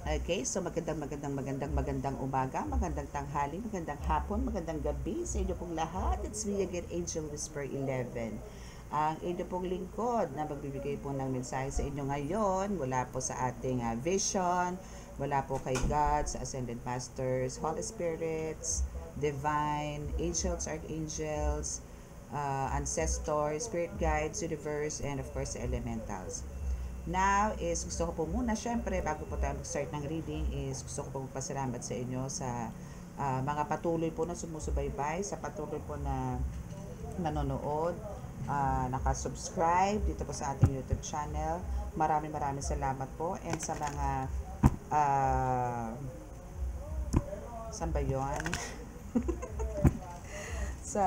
Okay, so magandang umaga, magandang tanghali, magandang hapon, magandang gabi sa inyo pong lahat. It's me again, Angel Whisper 11. Ang inyo pong lingkod na magbibigay po ng mensahe sa inyo ngayon mula po sa ating vision, mula po kay God, sa Ascended Masters, Holy Spirits, Divine, Angels, Archangels, Ancestors, Spirit Guides, Universe, and of course, the Elementals. Now is gusto ko po muna, syempre, bago po tayo mag-start ng reading, is gusto ko po magpasalamat sa inyo sa mga patuloy po na sumusubaybay, sa patuloy po na nanonood, nakasubscribe dito po sa ating YouTube channel. Maraming salamat po. And sa mga, saan ba yun? Sa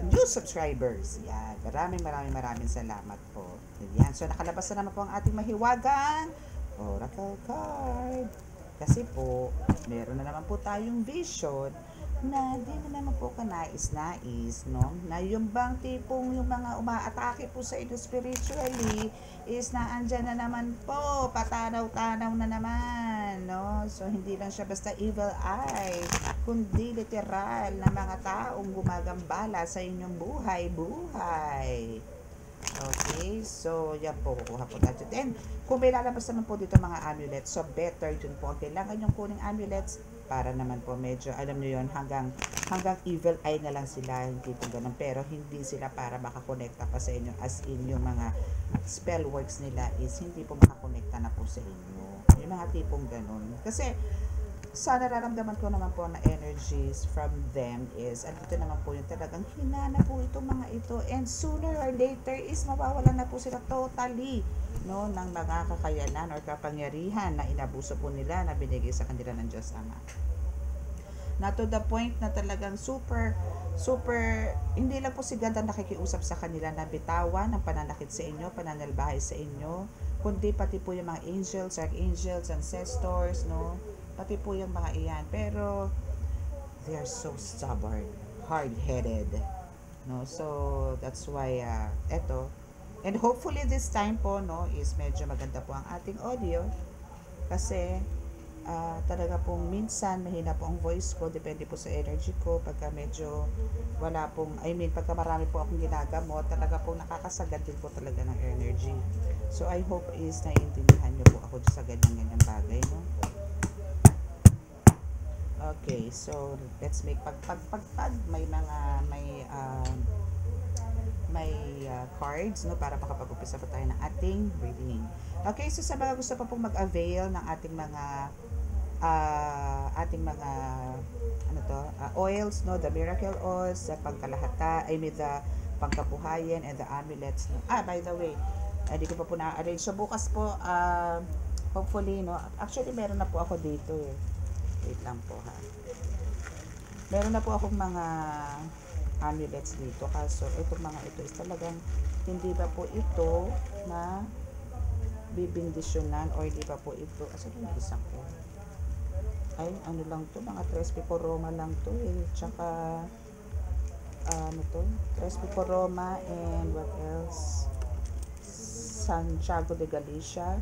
new subscribers. Yan. Maraming salamat po. Yan. So, nakalabas na naman po ang ating mahiwagang Oracle card. Kasi po, meron na naman po tayong vision na di na naman po kanais-nais, no? Na yung bang tipong yung mga umaatake po sa inyo spiritually is na andyan na naman po, patanaw-tanaw na naman, no? So, hindi lang siya basta evil eye, kundi literal na mga taong gumagambala sa inyong buhay. Okay, so yan po, kukuha po natin. And kung may lalabas naman po dito mga amulets, so better dun po ang kailangan yung kuning amulets para naman po medyo, alam nyo yun, hanggang evil eye na lang sila, hindi po ganun. Pero hindi sila para makakonekta pa sa inyo, as in yung mga spell works nila is hindi po makakonekta na po sa inyo. Yung mga tipong ganun. Kasi sa nararamdaman ko naman po na energies from them is, andito naman po yung talagang hinana po itong mga ito, and sooner or later is mawawalan na po sila totally, no, ng mga kakayanan or kapangyarihan na inabuso po nila na binigay sa kanila ng Diyos Ama. Na to the point na talagang super, hindi lang po si God ang nakikiusap sa kanila na bitawan ng pananakit sa inyo, pananalbahay sa inyo, kundi pati po yung mga angels, archangels, ancestors, no, pati po yung mga iyan. Pero they are so stubborn, hard-headed, no? So that's why eto, and hopefully this time po, no, is medyo maganda po ang ating audio kasi talaga pong minsan mahina po ang voice ko, depende po sa energy ko. Pagka medyo wala pong, pagka marami po akong ginagamot, talaga pong nakakasagad din po talaga ng energy. So I hope is naiintindihan nyo po ako sa ganyan bagay, no? Okay, so let's make pagpag. May mga cards, no, para makapag-umpisa pa tayo ng ating reading. Okay, so sa mga gusto pa pong mag-avail ng ating mga oils, no, the miracle oils, the pangkalahata, the pangkabuhayan, and the amulets, no. By the way, hindi ko pa po na-arrange. So bukas po, hopefully, no, actually meron na po ako dito eh. Wait lang po ha. Meron na po akong mga amulets dito. Kaso itong mga ito is talagang hindi pa po ito na bibindisyonan or hindi pa po ito. Asan yung isang ko? Ay, ano lang to, mga Tres Picoroma lang to eh. Tsaka Tres Picoroma, and what else? Santiago de Galicia.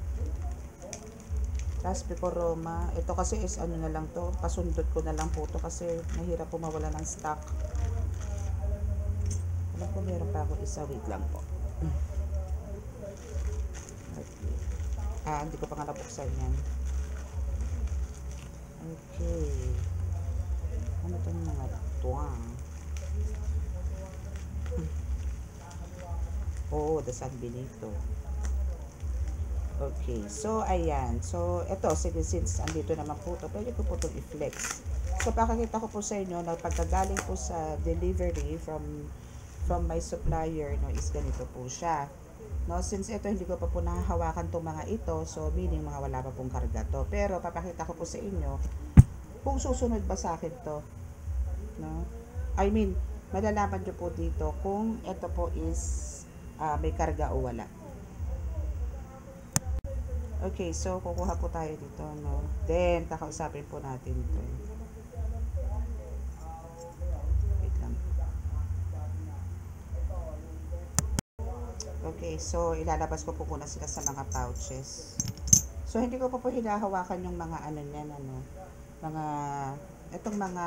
Tres Picoroma. Ito kasi is ano na lang to, pasundot ko na lang po to kasi mahirap po mawala ng stock. Alam ko meron pa ako isa, wait lang po. Okay. Hindi ko pa nga nabuksan yan. Okay. Ano itong mga tuwang? Oh, the San Benito. Okay, so ayan. So ito, sige, since andito naman po ito, pwede ko po itong i-flex. So pakakita ko po sa inyo na pagkagaling po sa delivery from my supplier, no, is ganito po siya. No, since ito hindi ko pa po nahahawakan tong mga ito, so meaning mga wala pa pong karga to. Pero papakita ko po sa inyo kung susunod ba sa akin to. No? Malalaman nyo po dito kung ito po is may karga o wala. Okay, so kukuha po tayo dito, no? Then, kakausapin po natin ito. Wait lang. Okay, so ilalabas ko po muna sila sa mga pouches. So, hindi ko pa po hinahawakan yung mga ano niyan, ano, mga, itong mga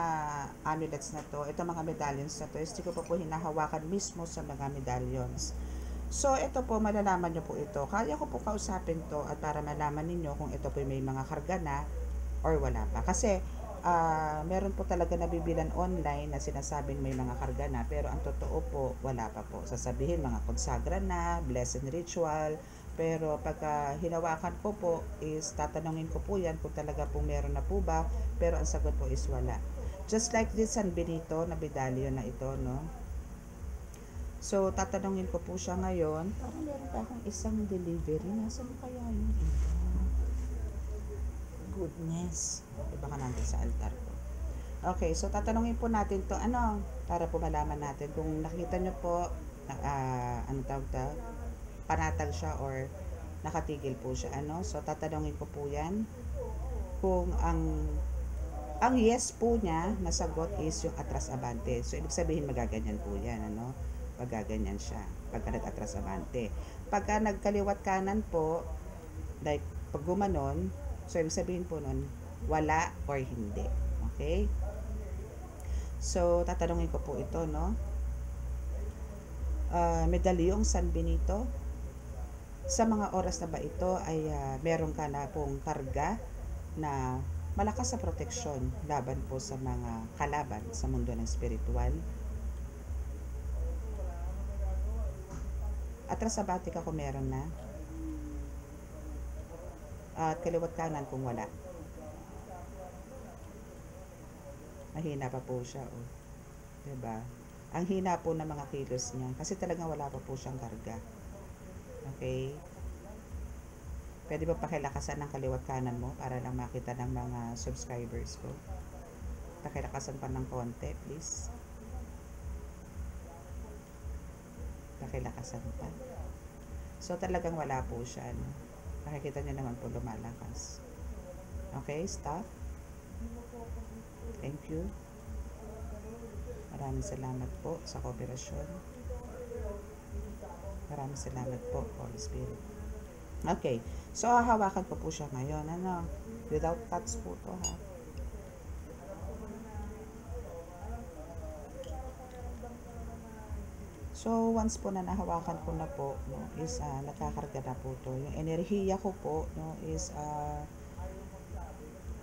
amulets na to, itong mga medallions na to, hindi ko pa po hinahawakan mismo sa mga medallions. So, ito po, malalaman nyo po ito. Kaya ko po kausapin to at para malaman ninyo kung ito po may mga karga na or wala pa. Kasi, meron po talaga nabibilan online na sinasabing may mga karga na, pero ang totoo po, wala pa po. Sasabihin, mga konsagra na, blessing ritual, pero pagka hinawakan ko po is tatanungin ko po yan kung talaga po meron na po ba, pero ang sagot po is wala. Just like this San Benito na medallion na ito, no? So, tatanungin ko po siya ngayon. Parang meron pa akong isang delivery. Nasaan kaya yun? Goodness. Iba ka natin sa altar ko. Okay, so tatanungin po natin to ano, para po malaman natin kung nakita nyo po, ano tawag ta, panatag siya or nakatigil po siya. Ano? So, tatanungin ko po yan kung ang yes po niya na sagot is yung atras abante. So, ibig sabihin magaganyan po yan. Ano? Magaganyan siya pagka nag-atras abante. Pagka nagkaliwat kanan po, like pag gumanon, so ibig sabihin po nun, wala or hindi. Okay? So, tatanungin ko po ito, no? Medalyong San Benito, sa mga oras na ba ito ay meron ka na pong karga na malakas sa proteksyon laban po sa mga kalaban sa mundo ng spiritual. Atras abante ka kung meron na. At kaliwat kanan kung wala. Mahina pa po siya, oh. Diba? Ang hina po ng mga kilos niya kasi talagang wala pa po siyang karga. Okay? Pwede ba pakilakasan ng kaliwat kanan mo para lang makita ng mga subscribers ko? Pakilakasan pa ng konti, please. Pakilakasan pa. So, talagang wala po siya. No? Nakikita niyo naman po lumalakas. Okay, stop. Thank you. Maraming salamat po sa kooperasyon. Maraming salamat po, Holy Spirit. Okay. So, hahawakan ko po siya ngayon. Ano? Without cuts po to, ha? So, once po na nahawakan ko na po, no, is nagkakarga na po to. Yung enerhiya ko po, no, is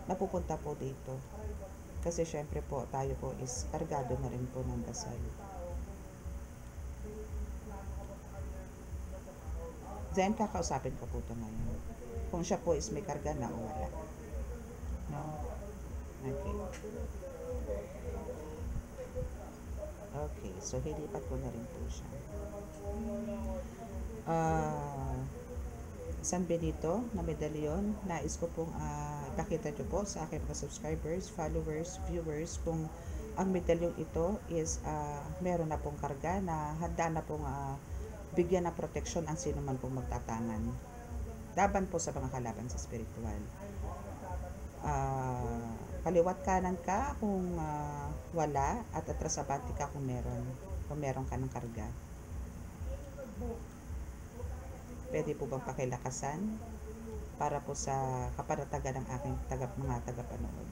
napupunta po dito. Kasi syempre po, tayo po is kargado na rin po ng dasal. Then, kakausapin ko po ito ngayon. Kung siya po is may karga na o wala. No? Okay. Okay, so hilipat ko na rin po siya. San Benito na medallion, nais ko pong ipakita nyo po sa aking mga subscribers, followers, viewers, kung ang medallion ito is meron na pong karga na handa na pong bigyan ng proteksyon ang sino man pong magtatangan. Laban po sa mga kalaban sa spiritual. Kaliwat kanan ka kung wala at atras abante ka kung meron ka ng karga. Pwede po bang pakilakasan para po sa kapanatagan ng aking mga tagapanood?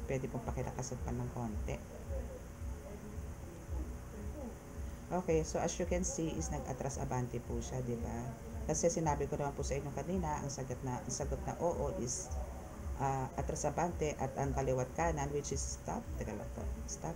Pwede pong pakilakasan pa ng konti. Okay, so as you can see is nag-atras abante po siya, di ba? Kasi sinabi ko naman po sa inyo kanina, ang sagot na oo is atras abante at ang kaliwat kanan which is stop. Teka lang po. Stop.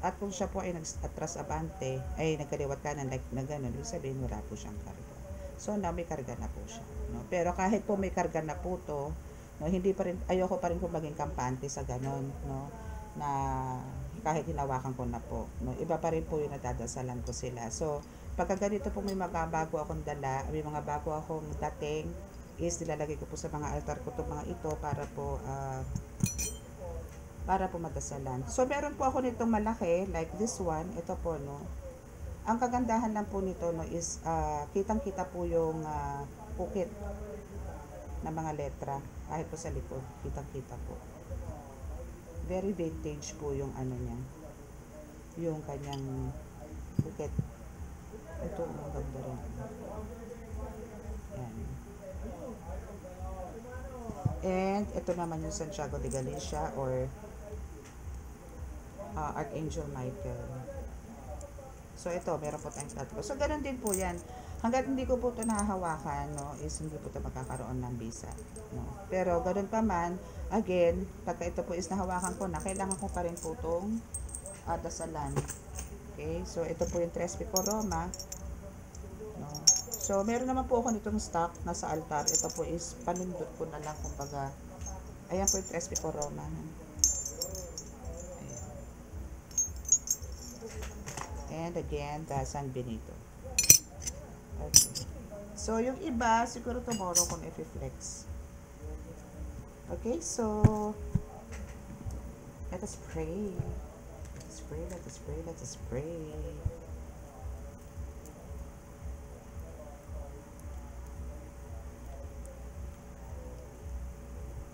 At kung siya po ay nag-atras abante, ay nagkaliwat kanan like na gano'n, ibig sabihin wala po siyang karga. So now may karga na po siya. No? Pero kahit po may karga na po to, no, hindi pa rin, ayoko pa rin po maging kampante sa gano'n, no? Na kahit hinawakan ko na po. No? Iba pa rin po yung nadadasalan ko sila. So, pagka ganito po may mga bago akong dala, may mga bago akong dating, is nilalagay ko po sa mga altar ko itong mga ito para po madasalan. So, meron po ako nitong malaki, like this one, ito po, no. Ang kagandahan lang po nito, no, is kitang-kita po yung ukit na mga letra, kahit po sa likod, kitang-kita po. Very vintage po yung ano niya, yung kanyang ukit. Ito, ang ganda rin. Yan. And ito naman yung Santiago de Galicia or Archangel Michael. So ito, meron po tayong tatlo. So ganun din po yan. Hanggat hindi ko po ito nahahawakan, no, is hindi po ito magkakaroon ng visa. No. Pero ganun pa man, again, pagka ito po is nahawakan ko na, kailangan ko pa rin po itong dasalan. Okay, so ito po yung Tres Pico Roma. No. So meron naman po ako nitong stock nasa altar. Ito po is panundot ko na lang, kumbaga. Ayan po yung Tres Pico Roma. And again, the San Benito. Okay. So, yung iba, siguro tomorrow kung i-flex. Okay, so, let us pray. Let us pray, let us pray, let us pray.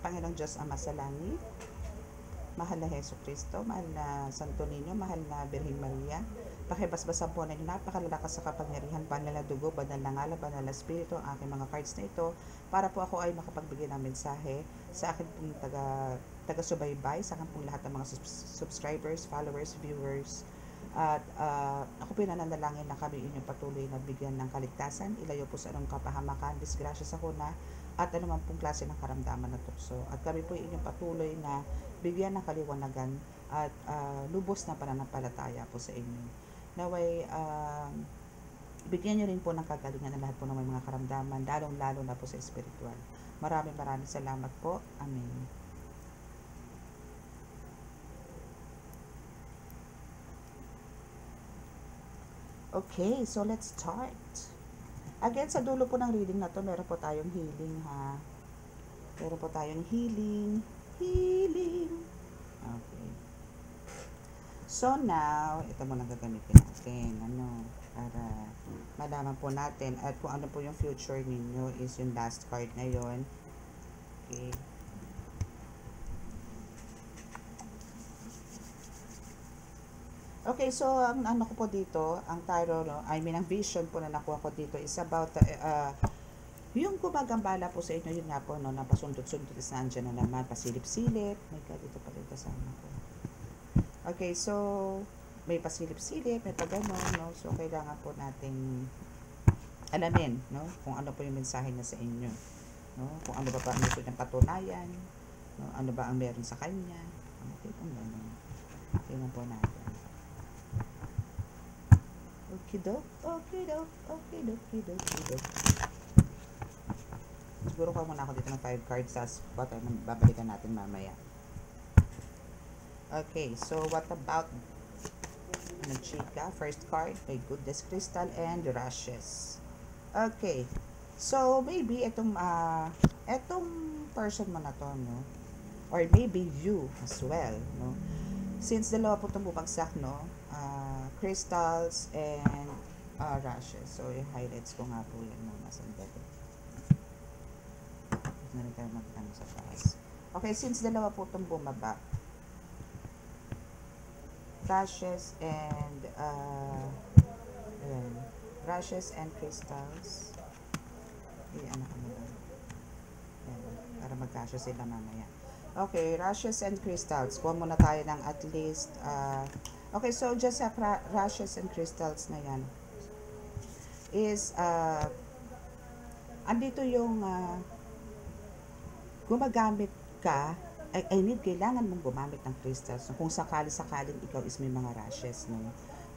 Panginoong Diyos Ama sa langit, mahal na Heso Kristo, mahal na Santo Niño, mahal na Birhen Maria, pakibasbasan po na yung napakalalakas sa kapangyarihan, banal na dugo, banal na ngala, banal na spirito, ang aking mga cards na ito, para po ako ay makapagbigay ng mensahe sa akin pong taga-subaybay, sa akin pong lahat ng mga subscribers, followers, viewers, at ako po nananalangin na kami inyong patuloy na bigyan ng kaligtasan, ilayo po sa anong kapahamakan, disgrasya sa kuna, at anumang pong klase ng karamdaman na tukso. At kami po inyong patuloy na bigyan ng kaliwanagan at lubos na pananampalataya po sa inyo. Naway, bigyan nyo rin po ng kagalingan ng lahat po ng may mga karamdaman, lalong-lalo na po sa espiritual. Maraming salamat po. Amen. Okay, so let's start. Again, sa dulo po ng reading na to, meron po tayong healing, ha. Meron po tayong healing. Healing. Okay. So now, ito muna gagamitin natin, para malaman po natin at kung ano po yung future ninyo is yung last card na yon. Okay. Okay, so ang ano ko po dito, ang tarot, ang vision po na nakuha ko dito is about yung gumagambala po sa inyo, yun nga po, napasundot-sundot is nandiyan na naman, pasilip-silip. My God, ito pala yung kasama ko. Okay, so may pasilip-silip, may pagano, so kailangan po nating alamin, kung ano po yung mensahe niya sa inyo, kung ano ba ang ito ng patunayan, ano ba ang meron sa kanya. Okay, kung gano'n. Tingnan po natin. Okidok. Siguro ko muna ako dito ng 5 cards sa spot ay babalikan natin mamaya. Okay, so what about chika? First card, may goodness crystal and rushes. Okay, so maybe itong person mo na to, or maybe you as well, since dalawa po itong bumagsak, crystals and rushes. So, i-highlights ko nga po yan mga sandali. Narin tayo magtanong sa taas. Okay, since dalawa po itong bumaba, rushes and rushes and crystals. Ano ba? Para magkasya sila mamaya. Okay, rushes and crystals. Kuha muna tayo ng at least okay, so just sa rushes and crystals na yan is andito yung gumagamit ka, kailangan mong gumamit ng crystals. Kung sakali-sakaling ikaw is may mga rashes,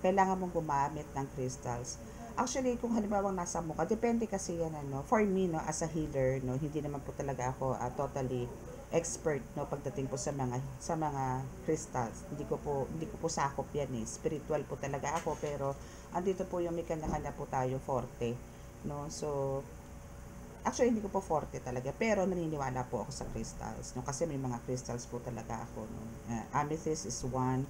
kailangan mong gumamit ng crystals. Actually, kung halimbawa nasa mukha, depende kasi yan, for me, as a healer, hindi naman po talaga ako totally expert pagdating po sa mga crystals. Hindi ko po sakop yan spiritual po talaga ako, pero andito po yung may kanya-kanya po tayo forte, so actually hindi ko po forte talaga, pero naniniwala po ako sa crystals, kasi may mga crystals po talaga ako, amethyst is one.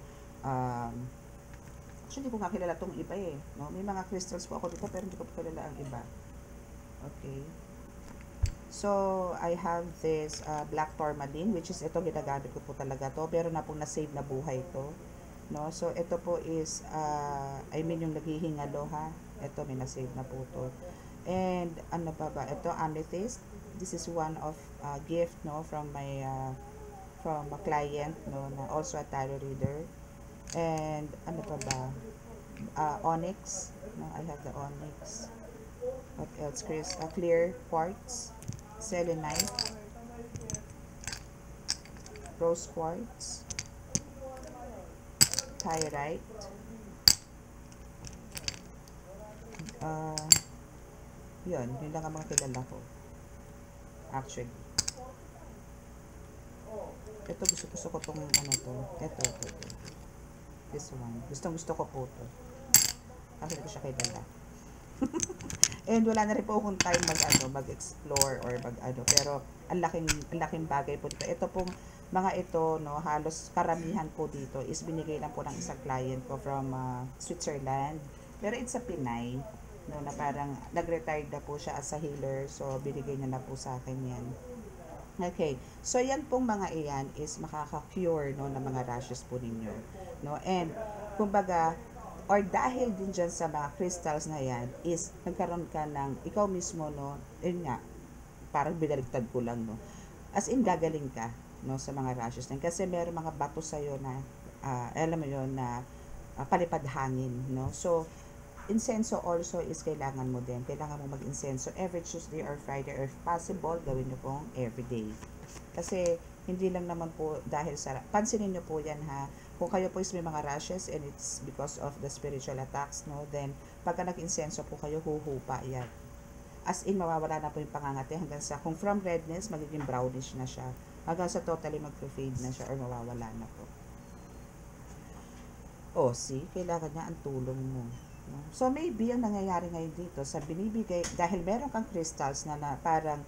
Actually hindi ko nga kilala tong iba may mga crystals po ako dito pero hindi ko po kilala ang iba. Okay. So, I have this black tourmaline, which is ito, ginagamit ko po talaga to. Pero na pong na-save na buhay to. no? So ito po is I mean yung naghihingalo ha. Ito may na-save na po to. And ano pa ba? Ito amethyst. This is one of gift, no, from my from a client, no, na also a tarot reader. And ano pa ba? Onyx, no, I have the onyx. What else? Chris, clear quartz, selenite, rose quartz, pyrite, yun lang ang mga kilala ko actually. Ito gusto ko tong ano to, ito. This one, gusto ko po to kasi hindi ko siya kilala. And wala na rin po akong time mag-explore or pero ang laking bagay po dito. Ito pong mga ito, no, halos karamihan po dito is binigay lang po ng isang client ko from Switzerland. Pero it's a Pinay, no, na parang nag-retired na po siya as a healer. So binigay niya na po sa akin yan. Okay. So yan pong mga iyan is makaka-cure, no, ng mga rashes po ninyo, no. And kumbaga or dahil din dyan sa mga crystals na yan is nagkaroon ka ng ikaw mismo, no, yun nga parang binaligtad ko lang, no, as in gagaling ka, no, sa mga rashes na kasi meron mga bato sa'yo na alam mo yun na palipad hangin, no. So insenso also is kailangan mo mag insenso every Tuesday or Friday, or if possible gawin nyo pong everyday kasi hindi lang naman po dahil sa pansinin nyo po yan ha. Kung kayo po is may mga rashes and it's because of the spiritual attacks, no, then pagka nag-insenso po kayo, huhupa yan. As in, mawawala na po yung pangangati hanggang sa, kung from redness, magiging brownish na siya. Hanggang sa totally mag-fade na siya or mawawala na po. Oh, see, kailangan niya ang tulong mo. No? So, maybe ang nangyayari ngayon dito, sa binibigay, dahil meron kang crystals na parang,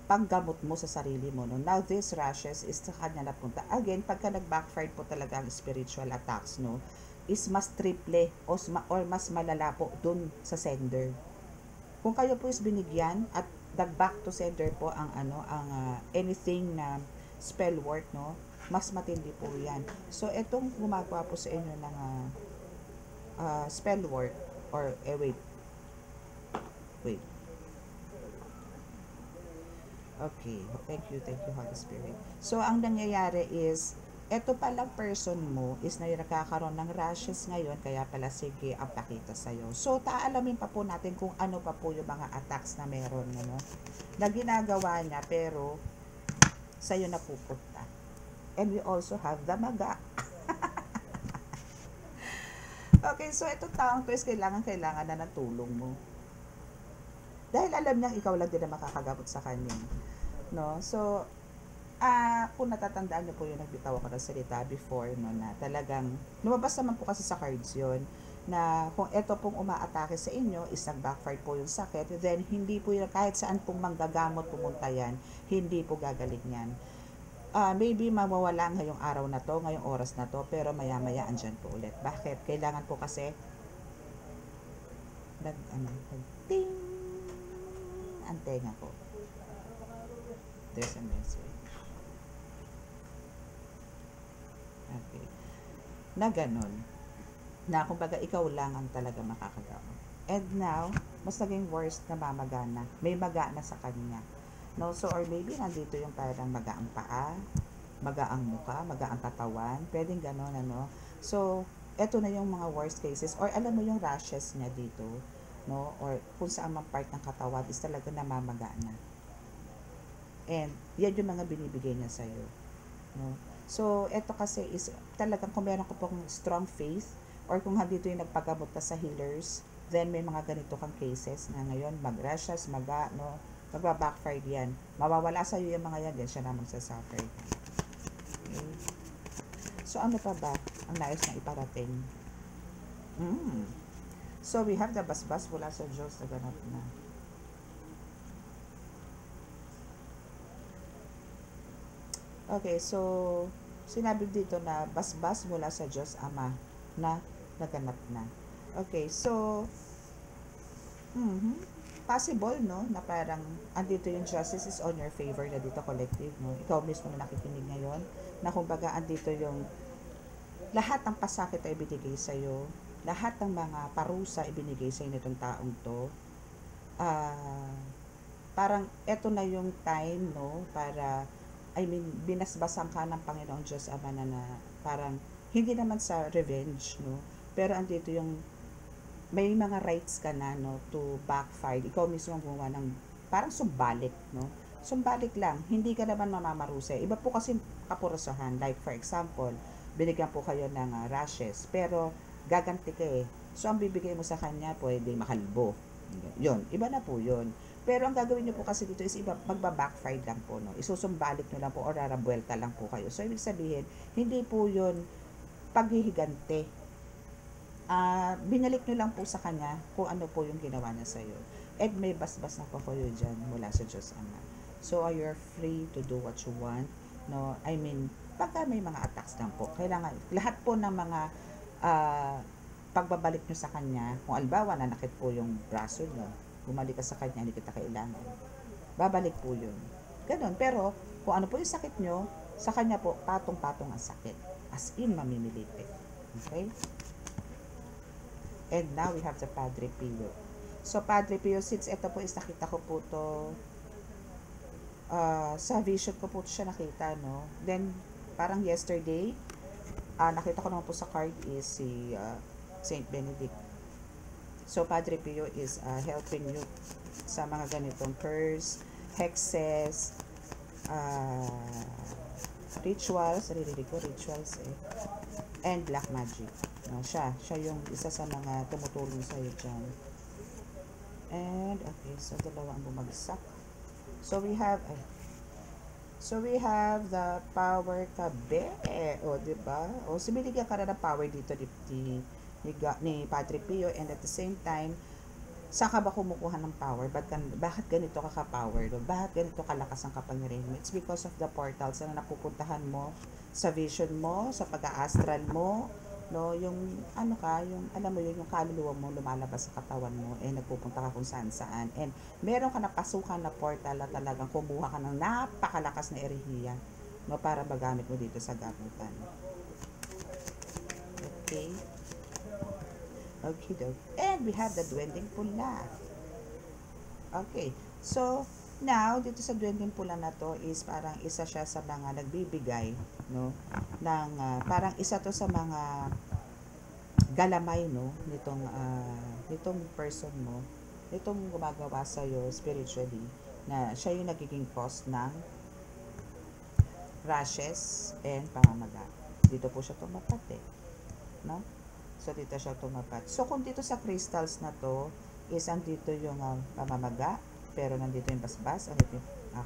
panggamot mo sa sarili mo, no? Now this rashes is sa kanya napunta. Again, pagka nag-backfire po talaga ang spiritual attacks, no, is mas triple or mas malala po dun sa sender. Kung kayo po is binigyan at back to sender po ang anything na spell work, no, mas matindi po yan. So etong gumagawa po sa inyo ng spell work or wait. Okay, thank you Holy Spirit. So ang nangyayari is eto palang person mo is na nakakaroon ng rashes ngayon, kaya pala sige ang pakita sa'yo. So taalamin pa po natin kung ano pa po yung mga attacks na meron, no, na ginagawa niya pero sa'yo napupunta. And we also have the maga. Okay, so itong taong to is kailangan na ng tulong mo. Dahil alam niyang ikaw lang din na makakagamot sa kanya. No? So, kung natatandaan niyo po yung nagbitaw ako ng salita before, no, na talagang, lumabas naman po kasi sa cards yon na kung ito pong umaatake sa inyo, is nag-backfire po yung sakit, then hindi po yun, kahit saan pong manggagamot pumunta yan, hindi po gagaling yan. Maybe mawawala ngayong araw na to, ngayong oras na to, pero maya-maya andyan po ulit. Bakit? Kailangan po kasi ting ang tenga ko. There's a message. Okay. Na ganun. Na kumbaga ikaw lang ang talaga makakagamot. And now, mas naging worse na mamagana. May maga na sa kanya. No? So, or maybe nandito yung parang magaang paa, magaang muka, magaang katawan. Pwedeng ganun, ano. So, eto na yung mga worst cases. Or alam mo yung rashes niya dito, no, or kung saan mang part ng katawan is talaga namamaga na. And yan yung mga binibigay niya sa'yo, no. So eto kasi is talagang kung meron ka pong strong faith or kung dito yung nagpagamot ka sa healers, then may mga ganito kang cases na ngayon mag-rashes, maga, no, magba-backfire yan, mawawala sa'yo yung mga yan, then siya na magsasuffer. Okay. So ano pa ba ang nais na iparating? So, we have the basbas mula sa Diyos na ganap na. Okay, so, sinabi dito na basbas mula sa Diyos Ama na naganap na. Okay, so, possible, no, na parang andito yung justice is on your favor na dito collective, no. Ikaw mismo na nakikinig ngayon, na kumbaga andito yung lahat ng pasakit ay ibinigay sa'yo, lahat ng mga parusa ibinigay sa'yo nitong taong to. Parang eto na yung time, no, para, binasbasan ka ng Panginoong Diyos Ama na parang, hindi naman sa revenge, no, pero andito yung, may mga rights ka na, no, to backfire. Ikaw mismo ang gumawa ng, parang sumbalik, no, sumbalik lang, hindi ka naman mamamarusay. Iba po kasi kapurusahan, like for example, binigyan po kayo ng rashes, pero gaganti ka eh. So, ang bibigay mo sa kanya, pwede makalbo. Yun, iba na po yun. Pero ang gagawin nyo po kasi dito is iba, magba-backfire lang po, no? Isusumbalik nyo lang po or rarabuelta lang po kayo. So, ibig sabihin, hindi po yun paghihigante. Binalik nyo lang po sa kanya kung ano po yung ginawa niya sa'yo. And may basbas na po kayo dyan mula sa Diyos Ama. So, you're free to do what you want, no? Pagka may mga attacks lang po, kailangan, lahat po ng mga pagbabalik nyo sa kanya, kung albawa nanakit po yung braso nyo, bumalik ka sa kanya, hindi kita kailangan, babalik po yun. Ganon. Pero, kung ano po yung sakit nyo, sa kanya po, patong-patong ang sakit. As in, mamimilipit. Okay? And now, we have the Padre Pio. So, Padre Pio, since ito po is nakita ko po to, sa vision ko po siya nakita, no? Then, parang yesterday, nakita ko naman po sa card is si Saint Benedict. So, Padre Pio is helping you sa mga ganitong curse, hexes, rituals, rituals and black magic. Siya yung isa sa mga tumutulong sa'yo dyan. And, okay, so dalawa ang bumagsak. So, we have the power kabe. O, diba? O, binigyan ka na ng power dito ni Padre Pio, and at the same time, saan ka ba kumukuha ng power? Bakit ganito ka ka-power? Bakit ganito kalakas ang kapangyarihan mo? It's because of the portals na napupuntahan mo sa vision mo, sa pag-astral mo, no, yung yung alam mo yun, yung kaluluwa mo lumalabas sa katawan mo, nagpupunta ka kung saan and meron ka napasukan na portal na talagang kumuha ka ng napakalakas na erehiya, no, para magamit mo dito sa gamutan. Okay, and we have the Duwending Pula. Okay, so now dito sa Duwending Pula na to is parang isa siya sa mga nagbibigay, no, ng parang isa to sa mga galamay, no, nitong person mo, nitong gumagawa sa iyo spiritually, na siya yung nagiging cause ng rashes and pamamaga. Dito po siya tumapat no? So dito siya tumapat. So kung dito sa crystals na to is andito yung pamamaga, pero nandito yung basbas,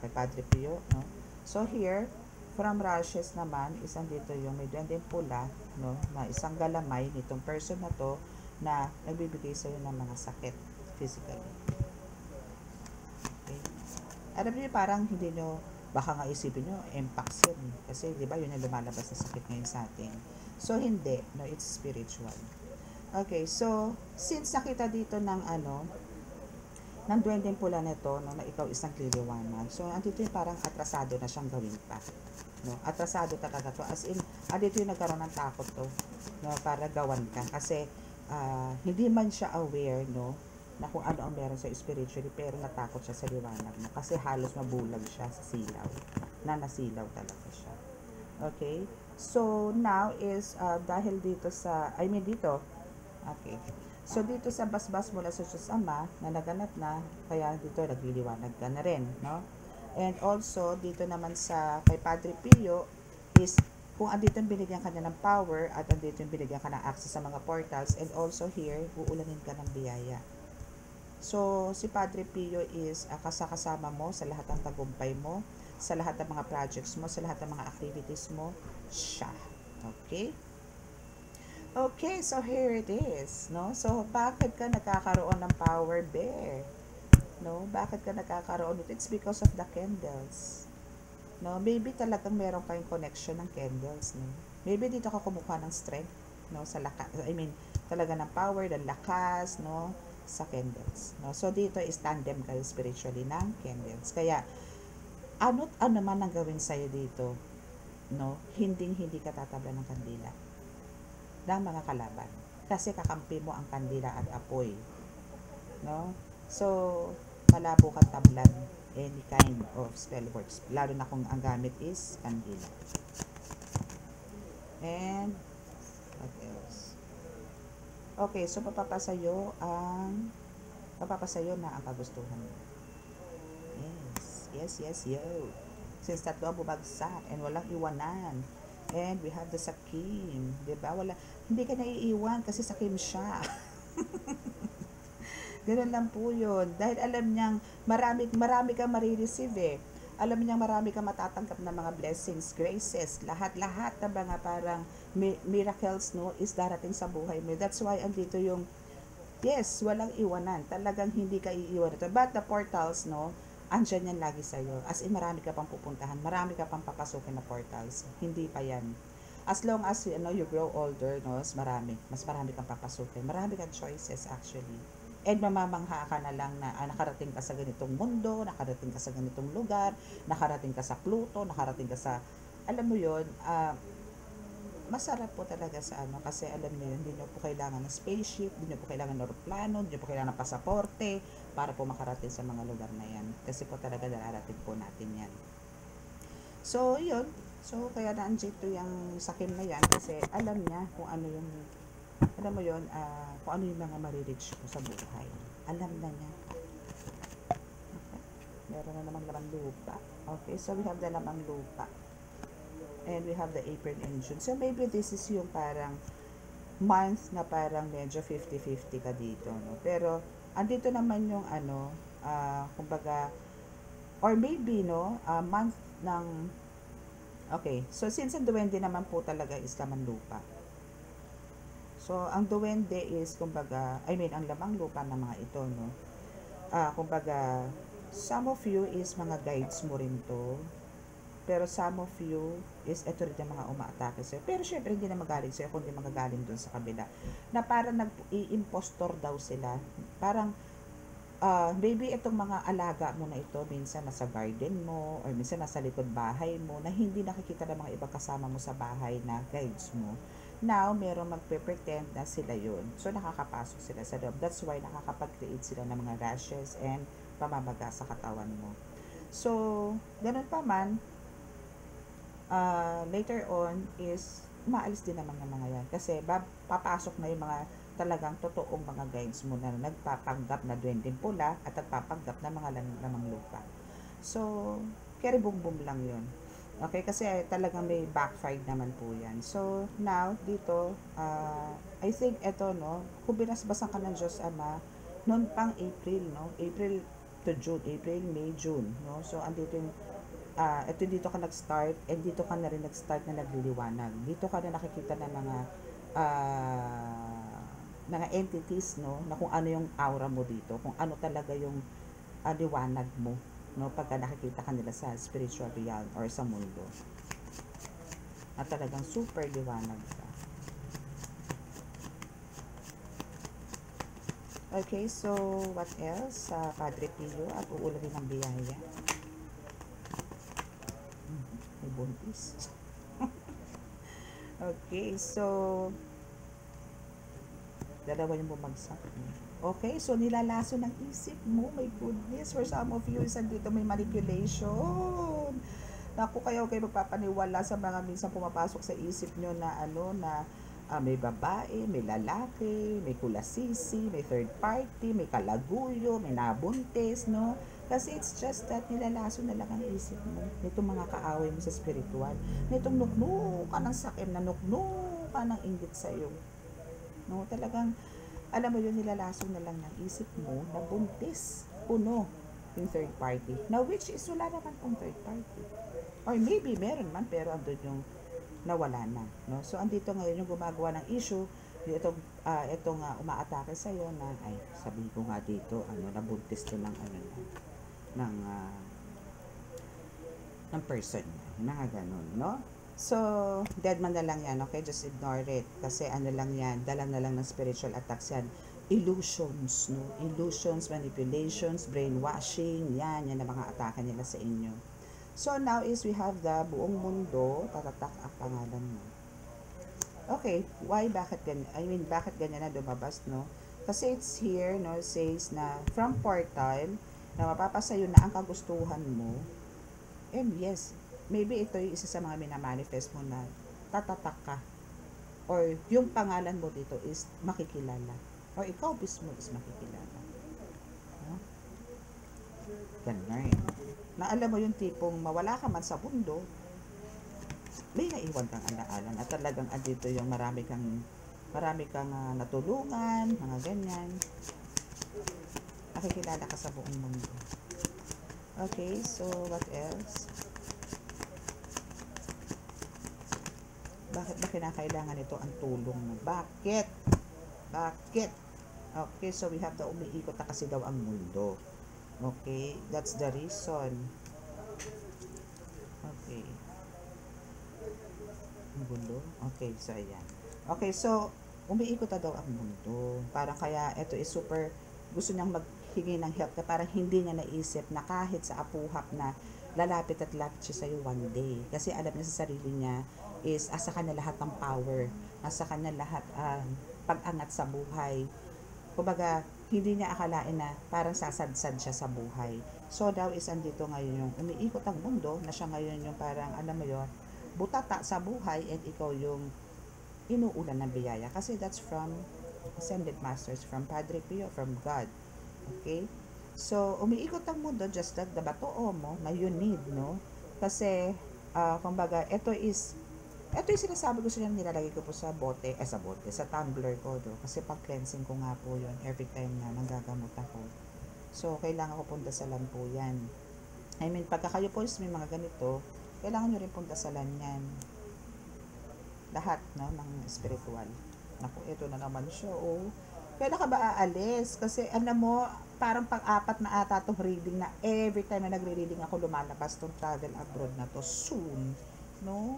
kay Padre Pio, no? So here, from rashes naman, isang dito yung may Duwending Pula, no, na isang galamay nitong person na to na nagbibigay sa iyo ng mga sakit physically. Okay. Alam niyo, parang hindi nyo, baka nga isipin nyo, empax yun. Kasi, di ba, yun yung lumalabas na sakit ngayon sa atin. So, hindi. No, it's spiritual. Okay, so, since nakita dito ng ng Duwending Pula nito, no, na ikaw isang liliwanag. So, andito yung parang atrasado na siyang gawin pa. No, atrasado talaga to. As in, andito yung nagkaroon ng takot to, no, para gawan ka. Kasi, hindi man siya aware, no, na kung ano ang meron sa spiritually, pero natakot siya sa liwanag mo. Kasi halos mabulag siya sa silaw. Nasilaw talaga siya. Okay? So, now is, dahil dito sa, dito, okay. So, dito sa basbas mula sa Diyos Ama, na naganap na, kaya dito nagliliwanag ka na rin, no? And also, dito naman sa kay Padre Pio, is, kung andito yung binigyan ka na ng power, at andito yung binigyan ka ng access sa mga portals, and also here, uulanin ka ng biyaya. So, si Padre Pio is kasama mo sa lahat ng tagumpay mo, sa lahat ng mga projects mo, sa lahat ng mga activities mo, siya. Okay? Okay, so here it is, no? So, bakit ka nagkakaroon ng power, bear? No? Bakit ka nagkakaroon nito? It's because of the candles. No? Maybe talagang meron kayong connection ng candles, no? Maybe dito ka kumukuha ng strength, no? Sa lakas, talaga ng power, ng lakas, no? Sa candles, no? So, dito is tandem kayo spiritually ng candles. Kaya, ano man ang gawin sa'yo dito, no? Hindi ka tatabla ng kandila. ng mga kalaban. Kasi kakampi mo ang kandila at apoy. No? So, malabo kang tablan any kind of spell works. Lalo na kung ang gamit is kandila. And, what else? Okay, so mapapasayo na ang kagustuhan mo. Yes, yo. Since tatlo ang bumagsak and walang iwanan. And we have the sakim. Diba? Hindi ka naiiwan kasi sakim siya. Ganun lang po yun. Dahil alam niyang marami kang marireceive eh. Alam niyang marami kang matatanggap na mga blessings, graces, lahat-lahat na mga parang miracles, no, is darating sa buhay mo. That's why andito yung, yes, walang iwanan. Talagang hindi ka iiwan ito. But the portals, no, andyan yan lagi sa'yo. As in, marami ka pang pupuntahan. Marami ka pang papasukin na portals. Hindi pa yan. As long as, you grow older, no, mas marami kang papasukin. Marami kang choices, actually. And mamamangha ka na lang na nakarating ka sa ganitong mundo, nakarating ka sa ganitong lugar, nakarating ka sa Pluto, nakarating ka sa, alam mo yun, masarap po talaga sa kasi alam niyo yun, hindi nyo po kailangan ng spaceship, hindi nyo po kailangan ng aeroplano, hindi nyo po kailangan ng pasaporte para po makarating sa mga lugar na yan. Kasi po talaga nararating po natin yan. So, yun. So, kaya na-anjito yung sakim na yan kasi alam niya kung ano yung, alam mo yun, kung ano yung mga marireach mo sa buhay. Alam na niya. Okay. Meron na namang lamang lupa. Okay, so we have the lamang lupa. And we have the April and June. So, maybe this is yung parang month na parang medyo 50-50 ka dito, no? Pero, andito naman yung kumbaga, or maybe, no, month ng, okay, so since ang duwende naman po talaga is lamang lupa. So, ang duwende is, kumbaga, ang lamang lupa ng mga ito, no? Kumbaga, some of you is mga guides mo rin to. Pero some of you is ito rin yung mga umaatake sa'yo. Pero syempre, hindi na magaling sa'yo, kundi magagaling dun sa kabila. Na parang nag-i-impostor daw sila. Parang, maybe itong mga alaga mo na ito, minsan nasa garden mo, or minsan nasa likod bahay mo, na hindi nakikita ng mga ibang kasama mo sa bahay na guides mo. Now, meron magpe-pretend na sila yun. So, nakakapasok sila sa loob. That's why nakakapag-create sila ng mga rashes and pamamaga sa katawan mo. So, ganun pa man, later on is maalis din naman ng mga yan. Kasi papasok na yung mga talagang totoong mga guides mo na nagpapanggap na duwendeng pula at nagpapanggap na mga lamang lupa. So, keribum-bum lang yun. Okay, kasi talagang may backfire naman po yan. So, now, dito, I think ito, no, kung binasbasan ka ng Diyos Ama, noon pang April, no, April to June, April, May, June, no, so, andito yung, ito dito ka nag-start, and dito ka na rin nag-start na nagliliwanag. Dito ka na nakikita ng mga entities, no, na kung ano yung aura mo dito, kung ano talaga yung liwanag mo, no, pagka nakikita ka nila sa spiritual realm or sa mundo. Na talagang super liwanag ka. Okay, so what else? Padre Pio at uularin ng biyaya. May buntis. Okay, so dalawa yung bumagsak. Okay, so nilalaso ng isip mo. My goodness, for some of you, isang dito may manipulation. Naku, kayo magpapaniwala sa mga minsan pumapasok sa isip nyo na may babae, may lalaki, may kulasisi, may third party, may kalaguyo, may nabuntis, no? Kasi it's just that nilalaso na lang ang isip mo. Nitong mga kaaway mo sa spiritual. Nitong nukno ka ng sakim, na nukno ka ng inggit sa'yo. No, talagang, alam mo yun, nilalaso na lang ng isip mo na buntis, puno, yung third party. Now, which is wala naman pong third party. Or maybe meron man, pero andun yung nawala na. No? So, andito ngayon yung gumagawa ng issue, itong umaatake sa'yo na, ay, sabihin ko nga dito, nabuntis to ng person. Mga ganun, no? So, dead man na lang yan, okay? Just ignore it. Kasi lang yan, dala na lang ng spiritual attacks yan. Illusions, no? Illusions, manipulations, brainwashing, yan ang mga atake nila sa inyo. So, now is we have the buong mundo, tatatak ang pangalan mo. Okay, why, bakit ganyan? I mean, bakit ganyan na lumabas, no? Kasi it's here, no, says na from portal, na mapapasayo na ang kagustuhan mo. And yes, maybe ito yung isa sa mga minamanifest mo na tatatak ka. Or yung pangalan mo dito is makikilala. Or ikaw mismo is makikilala. No? Ganun. Na alam mo yung tipong mawala ka man sa mundo, may naiwan kang alaala at talagang andito yung marami kang natulungan, mga ganyan. Nakikilala ka sa buong mundo. Okay, so what else? Bakit ba kinakailangan ito ang tulong mo? Bakit? Bakit? Okay, so we have the umiikot na kasi daw ang mundo. Okay, that's the reason. Okay. Ang gulo? Okay, so ayan. Okay, so umiikot na daw ang mundo. Parang kaya ito is super, gusto niyang maghingi ng help na parang hindi niya naisip na kahit sa apuhap na lalapit at lapit siya sa'yo one day. Kasi alam niya sa sarili niya is asa kanya lahat ng power. Nasa kanya lahat ang pag-angat sa buhay. Kumbaga, hindi niya akalain na parang sasadsad siya sa buhay. So daw is andito ngayon yung umiikot ang mundo na siya ngayon yung parang, alam mo yun, butata sa buhay and ikaw yung inuulan ng biyaya. Kasi that's from Ascended Masters, from Padre Pio, from God. Okay? So, umiikot ang mundo just like the batoo mo na you need, no? Kasi, kumbaga, ito yung sinasabi ko sila nilalagay ko po sa sa tumbler ko, do. Kasi pag-cleansing ko nga po yun every time na nanggagamot ako. So, kailangan ko pong dasalan po yan. I mean, pagka kayo po may mga ganito, kailangan nyo rin pong dasalan yan. Lahat, no, ng spiritual. Naku, ito na naman siya, oh. Kailan ka ba aalis? Kasi, alam mo, parang pang-apat na ata itong reading na every time na nagre-reading ako lumalabas itong travel abroad na to soon, no?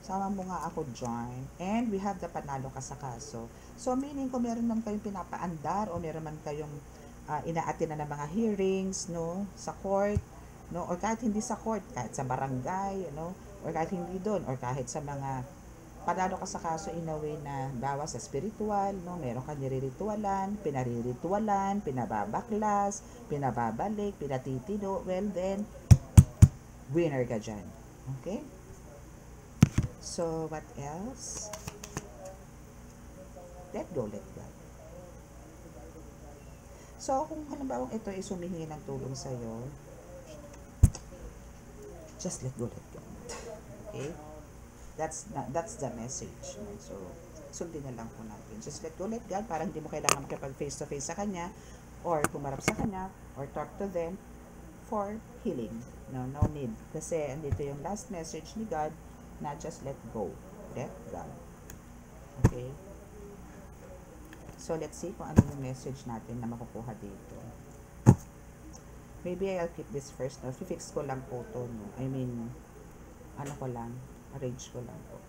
Sama mo nga ako dyan. And we have the panalo ka sa kaso. So, meaning kung meron man kayong pinapaandar o meron man kayong ina-attend na ng mga hearings, no, sa court, no, or kahit hindi sa court, kahit sa barangay, no, or kahit hindi doon, or kahit sa mga panalo ka sa kaso in a way na bawa sa spiritual, no, meron ka niritualan, pinariritualan, pinababaklas, pinababalik, pinatitido, well then, winner ka dyan. Okay? So, what else? Let go, let go. So, kung halimbawa ito ay humihingi ng tulong sa'yo, just let go, let go. Okay? That's the message. So, sundin na lang po natin. Just let go, let God, para hindi mo kailangan makipag face to face sa Kanya, or pumarap sa Kanya, or talk to them for healing. No need. Kasi, andito yung last message ni God, na just let go. Let God. Okay? So, let's see kung ano yung message natin na makukuha dito. Maybe I'll keep this first. No? Fix ko lang po to. No? I mean, ano ko lang, arrange ko lang po.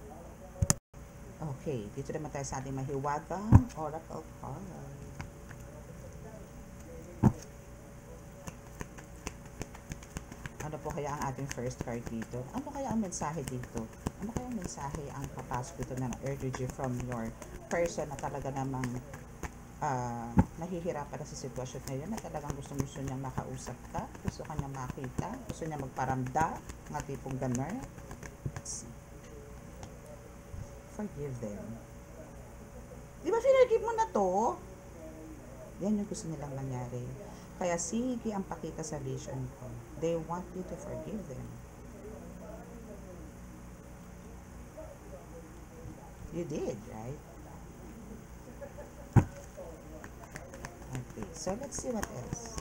Okay, dito naman tayo sa ating mahiwagang oracle card. Ano po kaya ang ating first card dito? Ano kaya ang mensahe dito? Ano kaya ang mensahe ang papasok dito na energy from your person na talaga namang nahihirapan na sa sitwasyon ngayon na talagang gusto niyang makausap ka, gusto ka niyang makita, gusto niya magparamda, mga tipong gano'n. Let's see. Forgive them. Di ba forgive mo na to? Yan yung gusto nilang mangyari. Kaya sige ang pakita sa vision ko. They want you to forgive them. You did, right? Okay, so let's see what else.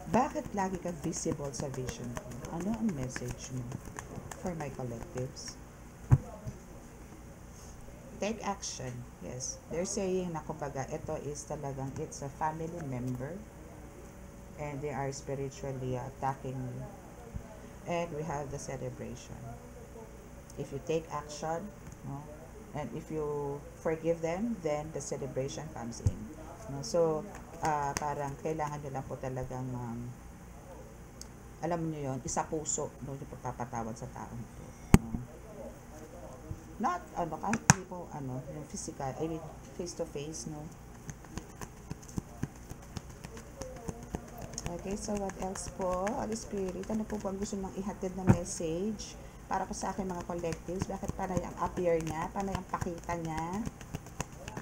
Bakit lagi ka visible sa vision ko? Ano ang message mo for my collectives? Take action. Yes. They're saying na kumbaga, ito is talagang, it's a family member and they are spiritually attacking you. And we have the celebration. If you take action, no, and if you forgive them, then the celebration comes in. No? So, parang kailangan nyo lang po talagang, alam nyo yun, isa puso, no, yung pagpapatawad sa taong ito. No? Not, kahit hindi po, yung physical, I mean, face to face, no? Okay, so what else po? Holy Spirit, ano po ang gusto nang ihatid na message para po sa akin mga collectives? Bakit panay ang appear niya? Panay ang pakita niya?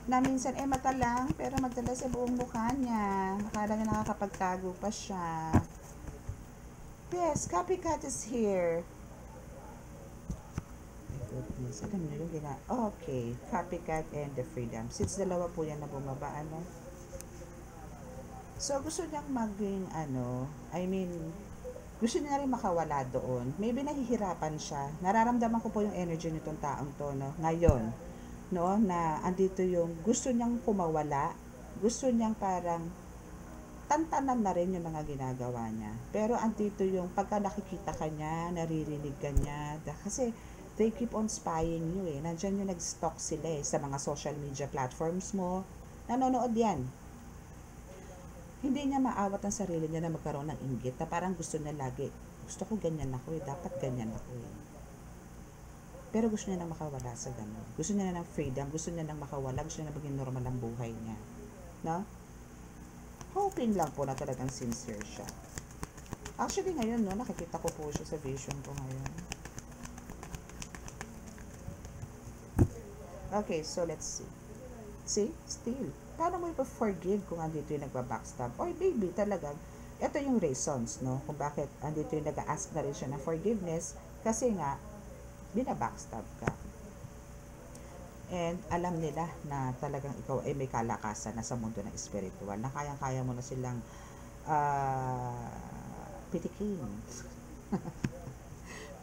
Na minsan mata lang, pero magdala sa buong mukha niya. Akala niya nakakapagtago pa siya. Yes, copycat is here. My goodness, alam niyo yung okay, copycat and the freedom. Since dalawa po yan na bumaba, So, gusto niyang maging, gusto niya rin makawala doon. Maybe nahihirapan siya. Nararamdaman ko po yung energy nitong taong to, no? Ngayon, no? Na andito yung gusto niyang kumawala. Gusto niyang parang tantanan na rin yung mga ginagawa niya. Pero andito yung pagka nakikita ka niya, naririnig ka niya. Kasi they keep on spying you eh. Nandyan yung nag-stalk sila eh sa mga social media platforms mo. Nanonood yan. Hindi niya maawat ang sarili niya na magkaroon ng inggit na parang gusto niya lagi, gusto ko ganyan ako eh, dapat ganyan ako eh. Pero gusto niya nang makawala sa ganun. Gusto niya na ng freedom, gusto niya nang makawala, gusto niya na maging normal ang buhay niya. No? Hoping lang po na talagang sincere siya. Actually ngayon, no, nakikita ko po siya sa vision ko ngayon. Okay, so let's see. See? Still. Paano mo ipa-forgive kung andito yung nagba-backstab? Or maybe talagang, ito yung reasons, no? Kung bakit andito yung nag-ask na rin siya ng forgiveness. Kasi nga, bina-backstab ka. And alam nila na talagang ikaw ay may kalakasan na sa mundo ng spiritual. Na kayang-kaya mo na silang pitikin.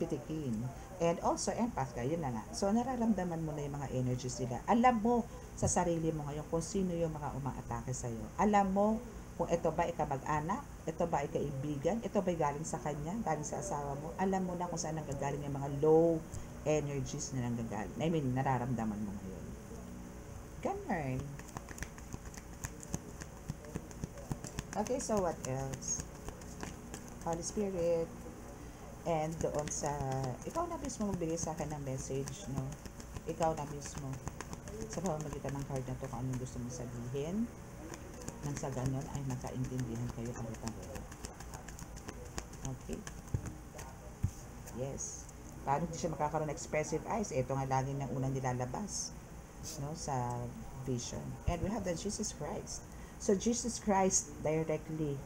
Pitikin. And also, empath ka, yun na nga. So, nararamdaman mo na yung mga energies nila. Alam mo sa sarili mo ngayon kung sino yung mga umaatake sa'yo. Alam mo kung ito ba ay kamag-anak, ito ba ay kaibigan, ito ba ay galing sa kanya, galing sa asawa mo. Alam mo na kung saan nanggagaling yung mga low energies na nanggagaling. I mean, nararamdaman mo ngayon. Ganun. Okay, so what else? Holy Spirit. And doon sa, ikaw na mismo magbigay sa akin ng message, no? Ikaw na mismo. Sa pamamagitan ng card na to, kung anong gusto mong sabihin. Nang sa ganon ay magkaintindihan kayo pagkatapos. Okay. Yes. Paano hindi siya makakaroon ng expressive eyes? Ito nga lagi ng unang nilalabas, no? Sa vision. And we have the Jesus Christ. So, Jesus Christ directly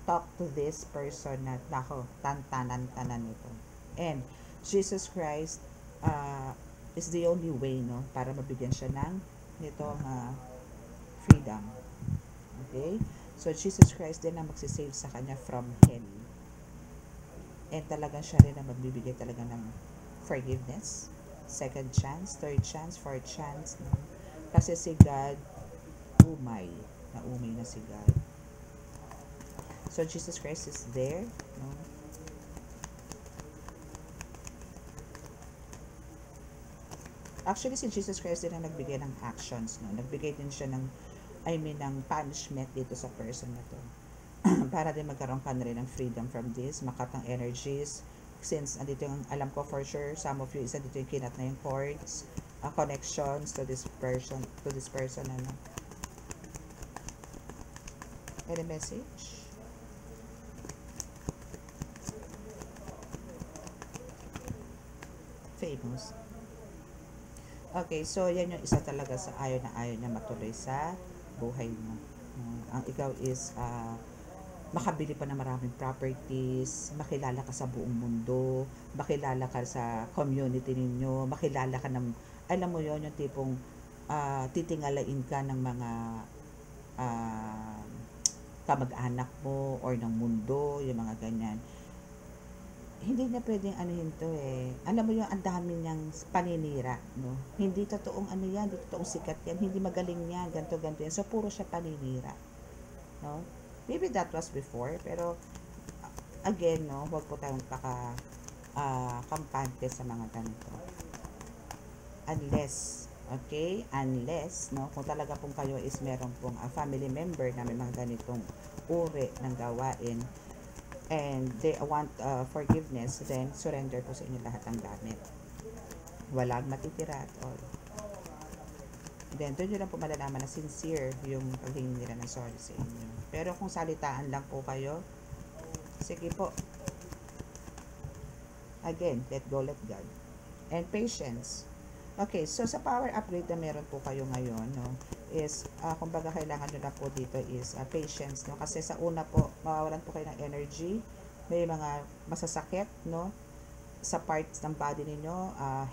talk to this person na, nako, tantanan nito. And Jesus Christ is the only way, no, para mabigyan siya ng nitong freedom. Okay? So, Jesus Christ din ang magsisave sa kanya from hell. And talagang siya rin ang magbibigay talaga ng forgiveness, second chance, third chance, fourth chance. No? Kasi si God, umay na si God. So, Jesus Christ is there, no? Actually, si Jesus Christ din ang nagbigay ng actions, no? Nagbigay din siya ng, ng punishment dito sa person na to. Para din magkaroon ka na rin ng freedom from this, makatang energies. Since, andito yung, alam ko for sure, some of you, isa dito yung kinat na yung cords, connections to this person, ano. Any message? Famous. Okay, so yan yung isa talaga sa ayaw niya matuloy sa buhay mo. Ang ikaw is makabili pa ng maraming properties, makilala ka sa buong mundo, makilala ka sa community ninyo, makilala ka ng, alam mo yon yung tipong titingalain ka ng mga kamag-anak mo or ng mundo, yung mga ganyan. Hindi na pwedeng anuhin to eh. Alam mo yung ang dami niyang paninira, no? Hindi totoong yan, hindi totoong sikat yan, hindi magaling yan, ganto yan. So, puro siya paninira. No? Maybe that was before, pero again, no, huwag po tayong kampante sa mga ganito. Unless, okay? Unless, no, kung talaga pong kayo is meron pong family member na may mga ganitong uri ng gawain, and they want forgiveness, then surrender po sa inyo lahat ng gamit. Walang matitira at all. Then, doon nyo lang po malalaman na sincere yung paghingi nila ng sorry sa inyo. Pero kung salitaan lang po kayo, sige po. Again, let go, let God. And patience. Okay, so sa power upgrade na meron po kayo ngayon, no, is, kumbaga kailangan nyo na po dito is patience, no, kasi sa una po, mawawalan po kayo ng energy, may mga masasakit, no, sa parts ng body ninyo,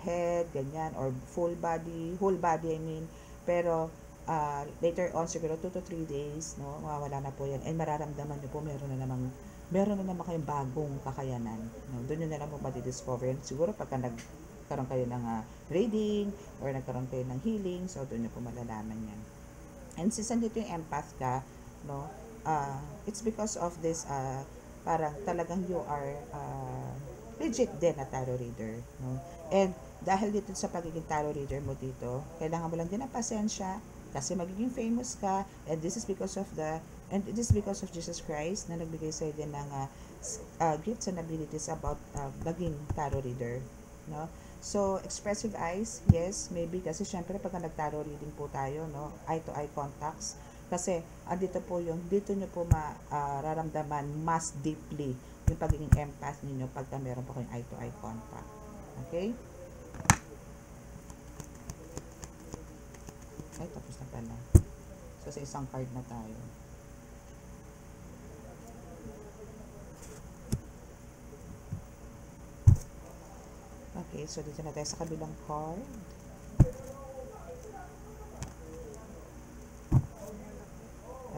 head, ganyan, or full body, whole body, I mean, pero, later on, siguro 2 to 3 days, no, mawawala na po yan, and mararamdaman nyo po, meron na naman kayong bagong kakayanan, no, doon nyo na lang po mati-discover yan, siguro pagka nagkaroon kayo ng reading or nagkaroon kayo ng healing, so doon nyo po malalaman yan. And since nandito yung empath ka, no, it's because of this, parang talagang you are legit din na tarot reader, no. And dahil dito sa pagiging tarot reader mo dito, kailangan mo lang din ng pasensya kasi magiging famous ka, and this is because of Jesus Christ na nagbigay sa din ng gifts and abilities about maging tarot reader, no. So, expressive eyes, yes, maybe, kasi syempre pagka nag-tarot reading po tayo, no, eye-to-eye contacts, kasi dito nyo po mararamdaman mas deeply yung pagiging empath ninyo pagka meron po kayong eye-to-eye contact. Okay? Ay, tapos na pala. So, sa isang card na tayo. Okay, so dito na tayo sa kabilang card.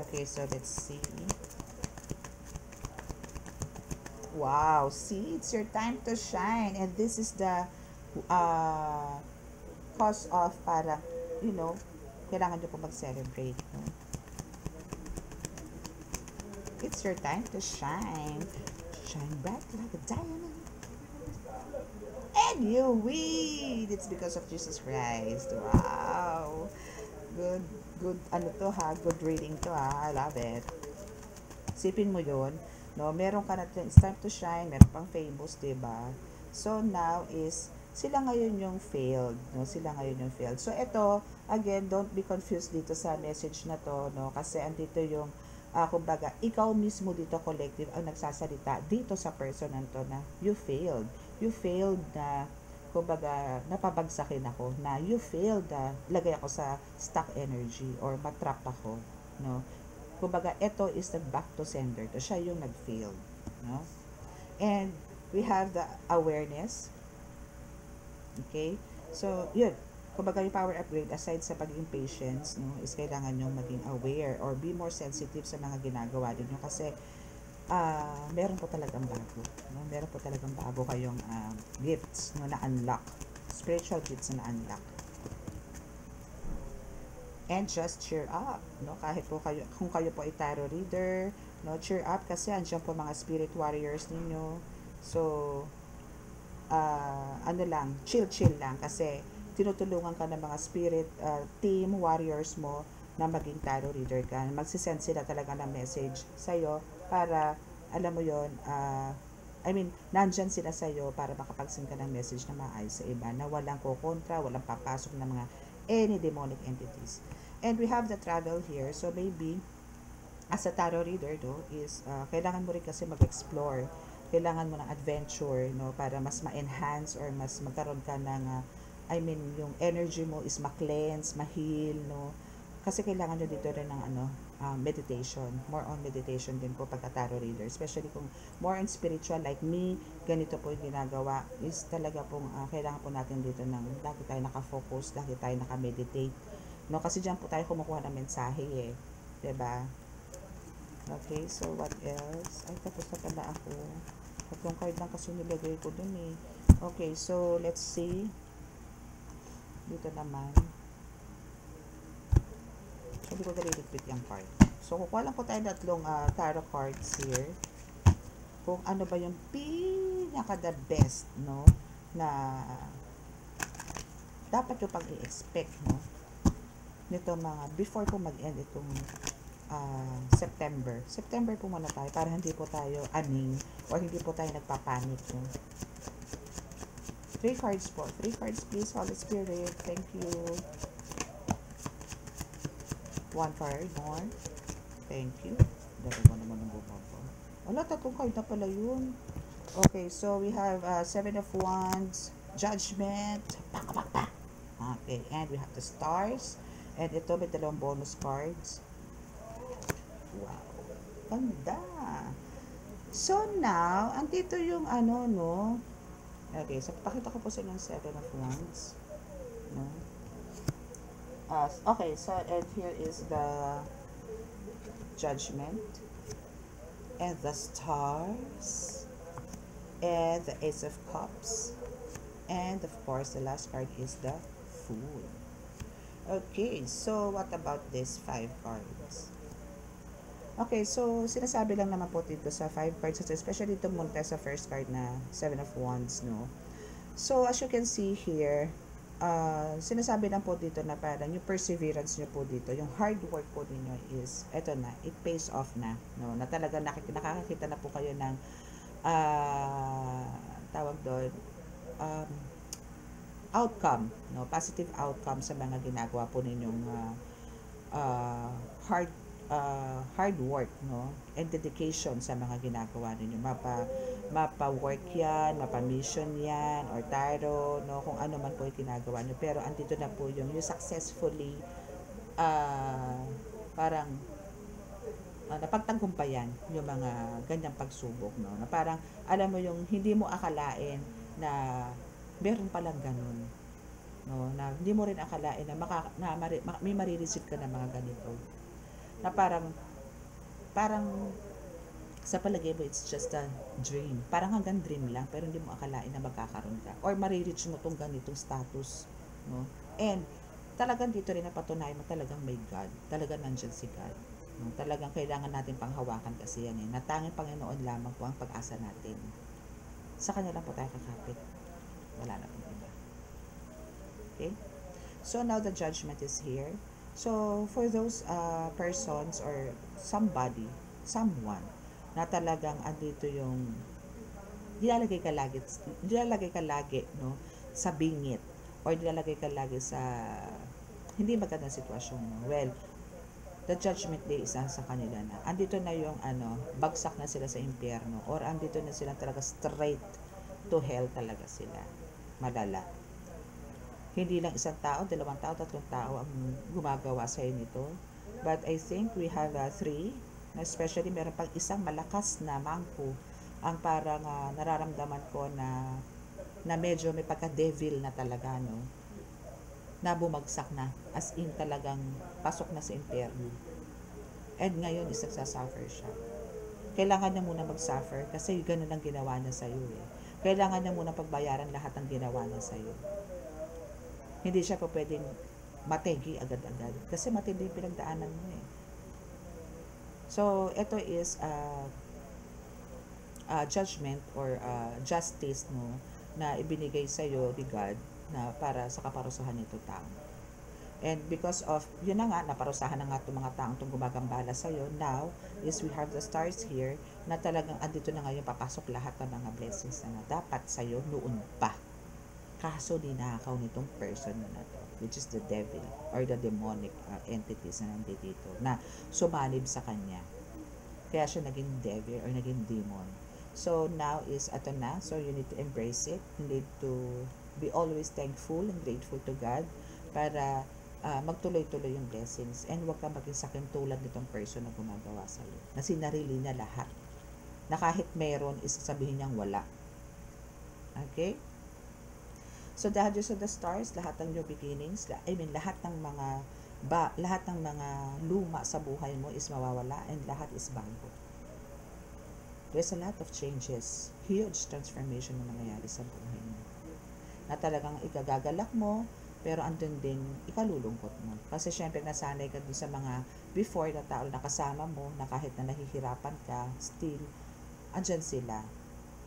Okay, so let's see. Wow, see, it's your time to shine, and this is the cause of parang, you know, kailangan nyo po mag-celebrate, no? It's your time to shine. Shine bright like a diamond. And you win! It's because of Jesus Christ. Wow! Good, good reading to ha. I love it. Sipin mo yun, no? Meron ka natin, it's time to shine, meron pang famous, diba? So, now is, sila ngayon yung failed, no? Sila ngayon yung failed. So, ito, again, don't be confused dito sa message na to, no? Kasi andito yung, kumbaga, ikaw mismo dito, collective, ang nagsasalita dito sa person na to na you failed. You failed na, kumbaga, napabagsakin ako, na you failed na lagay ako sa stuck energy or matrap ako, no? Kumbaga, ito is the back to sender to. Siya yung nag-fail, no? And we have the awareness. Okay? So, yun. Kumbaga, yung power upgrade, aside sa pagiging patience, no, is kailangan nyo maging aware or be more sensitive sa mga ginagawa ninyo kasi meron po talagang bago. No? Meron po talagang bago kayong gifts, no, na-unlock. Spiritual gifts na na-unlock. And just cheer up, no? Kahit po kayo, kung kayo po ay tarot reader, no, cheer up kasi andiyan po mga spirit warriors ninyo. So, ano lang, chill lang kasi tinutulungan ka ng mga spirit team warriors mo na maging tarot reader ka. Magsisend sila talaga ng message sa'yo para, alam mo yon, nandyan sila sa'yo para makapag-send ka ng message na maayos sa iba na walang kukontra, walang papasok ng mga any demonic entities. And we have the travel here. So maybe, as a tarot reader, no, is kailangan mo rin kasi mag-explore. Kailangan mo ng adventure, no, para mas ma-enhance or mas magkaroon ka ng, yung energy mo is ma-cleanse, ma-heal, no. Kasi kailangan nyo dito rin ng meditation. More on meditation din po pagka tarot reader. Especially kung more on spiritual like me, ganito po yung ginagawa. Is talaga pong kailangan po natin dito ng lagi tayo nakafocus, lagi tayo nakameditate. No, kasi diyan po tayo kumukuha ng mensahe eh. 'Di ba? Okay, so what else? Ay, tapos na pala ako. Tatlong card lang kasi nilagay ko dun eh. Okay, so let's see. Dito naman. So, hindi ko naliligpit yung card. So, kukuha lang po tayo tatlong tarot cards here. Kung ano ba yung pinaka the best, no, na dapat yung pag-i-expect, no, nito mga, before po mag-end itong September po muna tayo para hindi po tayo aning or hindi po tayo nagpapanik, no. 3 cards po. 3 cards please, Holy Spirit. Thank you. 1 card more. Thank you. Dalawa naman ang bumaba. Wala, 3 card na pala yun. Okay, so we have 7 of Wands, Judgment. Okay, and we have the Stars. And ito, may 2 bonus cards. Wow. Ganda. So now, andito yung ano, no? Okay, so pakita ko po sa inyo 7 of Wands. No? Okay, so and here is the Judgment. And the Stars. And the Ace of Cups. And of course, the last card is the Fool. Okay, so what about these 5 cards? Okay, so sinasabi lang naman po dito sa 5 cards, especially dito muna sa first card na 7 of Wands, no? So, as you can see here, sinasabi lang po dito na parang yung perseverance nyo po dito, yung hard work po ninyo is, eto na, it pays off na, no? Na talaga nakakakita na po kayo ng tawag doon, outcome, no? Positive outcome sa mga ginagawa po ninyong hard work, no? And dedication sa mga ginagawa ninyo. Mapa-work yan, mapa-mission yan, or tarot, no? Kung ano man po yung ginagawa nyo. Pero andito na po yung successfully parang napagtagumpayan yung mga ganyang pagsubok, no? Na parang, alam mo yung hindi mo akalain na meron palang ganun, no? Na hindi mo rin akalain na may marireceive ka ng mga ganito. Na parang sa palagay mo, it's just a dream. Parang hanggang dream lang, pero hindi mo akalain na magkakaroon ka. Or marireach mo tong ganitong status, no? And, talagang dito rin napatunayan mo talagang may God. Talagang nandyan si God. No? Talagang kailangan natin panghawakan kasi yan eh. Natanging Panginoon lamang po ang pag-asa natin. Sa Kanya lang po tayo kakapit. Wala na pong iba. Okay? So, now the judgment is here. So, for those persons or someone na talagang andito yung nilalagay ka lagi, no, sa bingit or nilalagay ka lagi sa hindi magandang sitwasyon, no? Well, the judgment day isa sa kanila na andito na yung bagsak na sila sa impyerno or andito na sila talaga straight to hell talaga sila. Malala. Hindi lang isang tao, 2 tao, 3 tao ang gumagawa sa nito. But I think we have 3, especially meron pang isang malakas na mangko ang parang nararamdaman ko na medyo may pagka-devil na talaga, no? Na bumagsak na, as in talagang pasok na sa impyerno. And ngayon is nagsasuffer siya. Kailangan niya muna mag-suffer kasi ganun ang ginawa niya sa'yo eh. Kailangan niya muna pagbayaran lahat ng ginawa niya sa'yo. Hindi siya pa pwedeng mategi agad-agad kasi matindi yung pinagdaanan mo eh. So, ito is judgment or justice, no, na ibinigay sa'yo ni God na para sa kaparusahan nito tao. And because of, yun na nga, naparusahan na nga itong mga taong itong gumagambala sa'yo, now is we have the stars here na talagang andito na ngayon papasok lahat ng mga blessings na dapat sa'yo noon pa. Kaso ninakaw nitong person na to, which is the devil or the demonic entities na nandito na sumanib sa kanya. Kaya siya naging devil or naging demon. So now is ato na. So you need to embrace it. You need to be always thankful and grateful to God para magtuloy-tuloy yung blessings. And huwag ka maging sakin tulad nitong person na gumagawa sa'yo. Na sinarili niya lahat. Na kahit meron, isasabihin niyang wala. Okay? So dahil sa the stars, lahat ng new beginnings, lahat ng mga luma sa buhay mo is mawawala and lahat is bago. There's a lot of changes, huge transformation na nangyayari sa buhay mo. Na talagang ikagagalak mo, pero andun din ikalulungkot mo. Kasi syempre nasanay ka dun sa mga before na tao na kasama mo, na kahit na nahihirapan ka, still, andyan sila.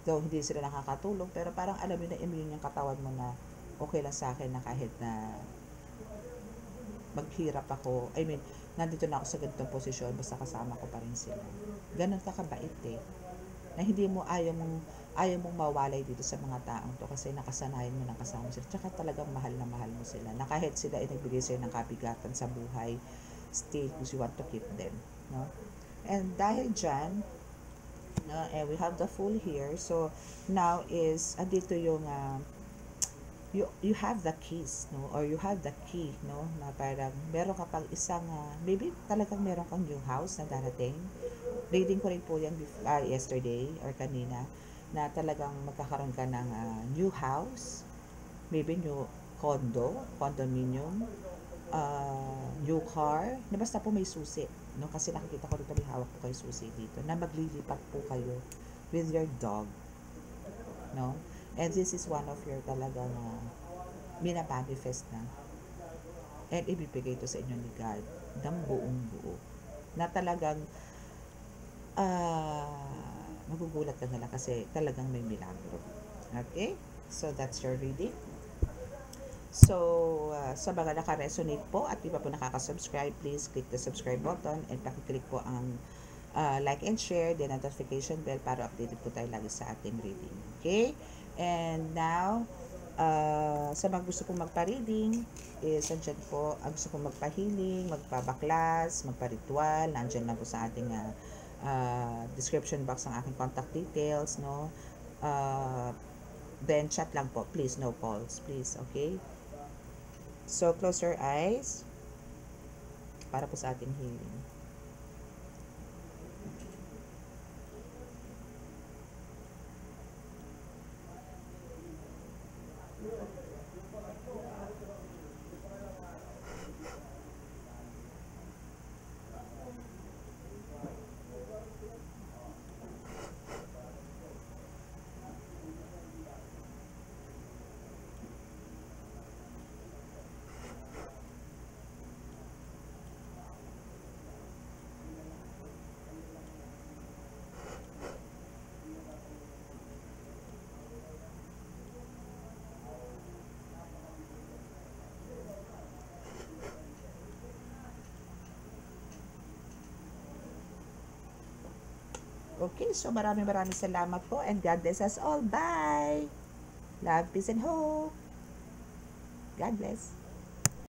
Though hindi sila nakakatulong, pero parang alam mo na immune yung katawan mo na okay lang sa akin na kahit na maghirap ako, nandito na ako sa ganitong posisyon, basta kasama ko pa rin sila. Ganon ka kabait eh. na ayaw mong mawalay dito sa mga taong to kasi nakasanayan mo ng kasama sila. Tsaka talagang mahal na mahal mo sila. Na kahit sila ay nagbigay sa'yo ng kabigatan sa buhay, still you want to keep them. No? And dahil dyan, and we have the Fool here. So, now is, andito yung, you have the keys, no? Or you have the key, no? Na parang, meron ka pang isang, maybe talagang meron kang new house na darating. Reading ko rin po yan yesterday or kanina, na talagang magkakaroon ka ng new house, maybe new condominium, new car, na basta po may susi, no? Kasi nakikita ko dito, may hawak po kayo susi dito, na maglilipat po kayo with your dog, no? And this is one of your talagang minamanifest na, and ibibigay ito sa inyo ni God ng buong buo, na talagang magugulat ka nila kasi talagang may milagro. Okay? So, that's your reading. So, sa mga naka-resonate po at di pa po nakaka-subscribe, please click the subscribe button and pakiclick po ang like and share, the notification bell para updated po tayo lagi sa ating reading. Okay? And now, sa mga gusto pong magpa-reading, andyan po, ang gusto pong magpa-healing, magpa-baklas, magpa-ritual, nandyan lang po sa ating description box ang aking contact details, no? Then chat lang po, please, no calls, please, okay? So, close your eyes para po sa ating healing. Okay, so maraming salamat po and God bless us all. Bye! Love, peace, and hope. God bless.